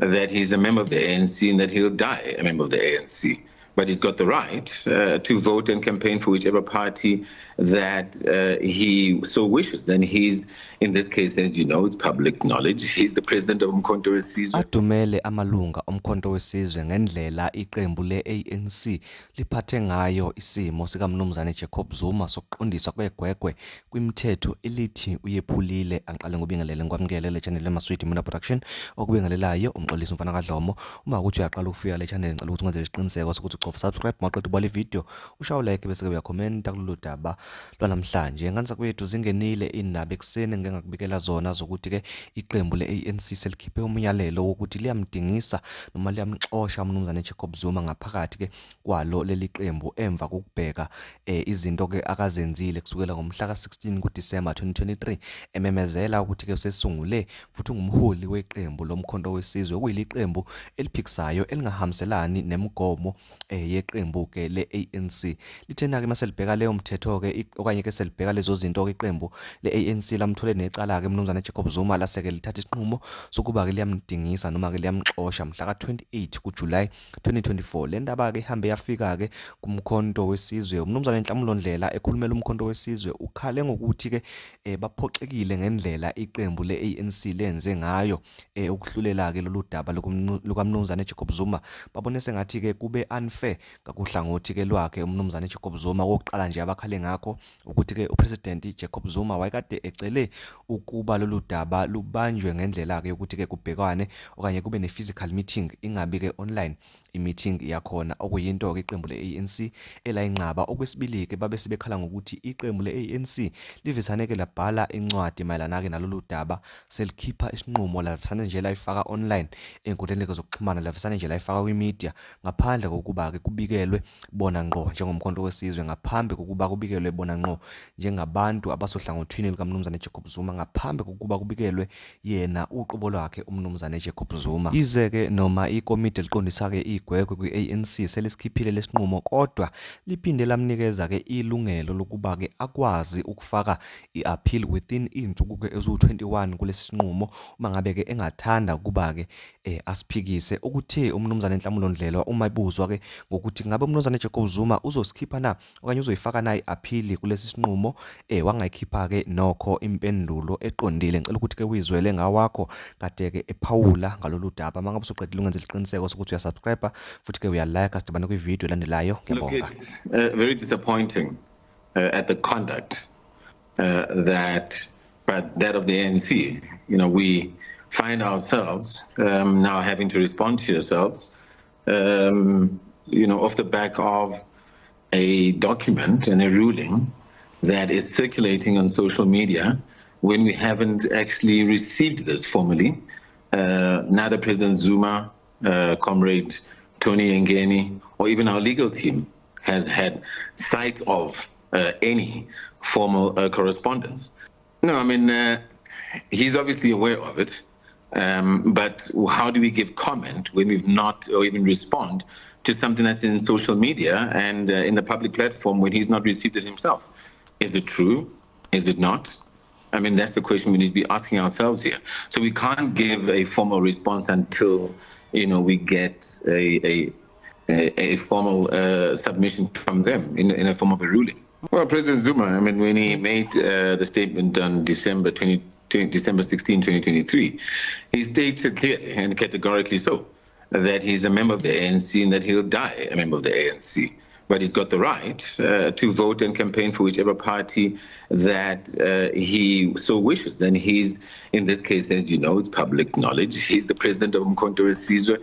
that he's a member of the ANC and that he'll die a member of the ANC. But he's got the right to vote and campaign for whichever party that he so wishes. And he's, in this case, as you know, it's public knowledge, he's the president of Umkhonto weSizwe. Adumele amalunga omkhonto weSizwe ngendlela iqembu le-ANC liphathe ngayo isimo sikaMnumzane Jacob Zuma sokuqondiswa kwegwegwe kwimithetho elithi uyephulile. Angiqale ngobingelele ngikwamukele le channel eMaswidi Mina Production okubingelelayo umxolisi Mfana kaDlomo. Uma ukuthi uyaqala ukufika le channel ngicela ukuthi ungenze isiqiniseko sokuthi ucofa subscribe maqedwe ubale video ushaye like bese ke uyakhomenta kulolu daba lwanamhlanje. Nganisa kwethu zingenile indaba ekseni ngeke ngakubikela zona zokuthi ke iqembu le-ANC selikhiphe umyalelo ukuthi liyamdingisa noma liyamxosha uMnumzane Jacob Zuma ngaphakathi ke kwalo leli qembu emva kokubheka izinto ke akazenzile kusukela ngomhla ka16 kuDisemba 2023 ememezela ukuthi ke usesungule futhi ungumholi weqembu lomkhonto weSizwe okuyiliqembu eliphikisayo elingahamselani nemigomo yeqembu ke le-ANC. Lithena ke maselibheka leyo mthetho ke okanye ke selibheka lezo zinto ke iqembu le-ANC lamthole necala ke uMnumzane Jacob Zuma laseke lithatha isinqumo sokuba ke liyamdingisa noma ke liyamxosha mhla ka28 kuJuly 2024. Le ndaba ke ihambe yafika ke kumkhonto weSizwe. UMnumzane Nhlamulo Ndlela ekhulumela umkhonto weSizwe ukhale ngokuthi ke baphoxekile ngendlela iqembu le-ANC lenze ngayo ukuhlulela ke lolu daba lukaMnumzane Jacob Zuma. Babone sengathi ke kube unfair kakuhlangothi ke lwakhe uMnumzane Jacob Zuma. Oqala nje abakhale ngakho ukuthi ke uPresident Jacob Zuma wayekade ecele ukuba lolu daba lubanjwe ngendlela ke yokuthi ke kubhekwane okanye kube ne-physical meeting ingabi ke online i-meeting yakhona okuyinto ke iqembu le-ANC elayinqaba. Okwesibili ke babe sibekhala ngokuthi iqembu le-ANC livisane ke labhala incwadi mayelana ke nalolu daba selikhipha isinqumo lavisane nje layifaka online enkundleni zokuxhumana lavisane nje layifaka kwi-media ngaphandle kokuba ke kubikelwe bona ngqo njengomkhonto weSizwe, ngaphambi kokuba kubikelwe bona ngqo njengabantu abasohlangothini likaMnumzane Jacob Zuma, ngaphambi kokuba kubikelwe yena uqobo lwakhe uMnumzane Jacob Zuma. Ize ke noma ikomiti liqondisa ke igwegwe kwi-ANC selisikhiphile lesinqumo kodwa liphinde lamnikeza ke ilungelo lokuba ke akwazi ukufaka i-appeal within insuku ke ezu21 kulesi sinqumo uma ngabe ke engathanda ukuba ke asiphikise. Ukuthe uMnumzane Nhlamulo Ndlela uma ibuzwa ke ngokuthi ngabe uMnumzane Jacob Zuma uzosikipha na okanye uzoyifaka na i-appeal kulesi sinqumo wangayikhipha ke nokho impendulo eqondile. Ngicela ukuthi ke uyizwele ngawakho kade ke ephawula ngalolu daba. Mangabe usuqedile ungenze isiqiniseko sokuthi uyasubscribe futhi ke uyalike asidibane kwi-video elandelayo. Ngiyabonga. It's very disappointing at the conduct that of the ANC. You know, we find ourselves now having to respond to yourselves, you know, off the back of a document and a ruling that is circulating on social media when we haven't actually received this formally. Neither President Zuma, Comrade Tony Ngeni, or even our legal team has had sight of any formal correspondence. No, I mean, he's obviously aware of it, but how do we give comment when we've not or even respond to something that's in social media and in the public platform when he's not received it himself? Is it true? Is it not? I mean, that's the question we need to be asking ourselves here. So we can't give a formal response until, you know, we get a formal submission from them in a form of a ruling. Well, President Zuma, I mean, when he made the statement on December 16, 2023, he stated clearly and categorically so that he's a member of the ANC and that he'll die a member of the ANC. But he's got the right to vote and campaign for whichever party that he so wishes. And he's, in this case, as you know, it's public knowledge, he's the president of Umkhonto weSizwe.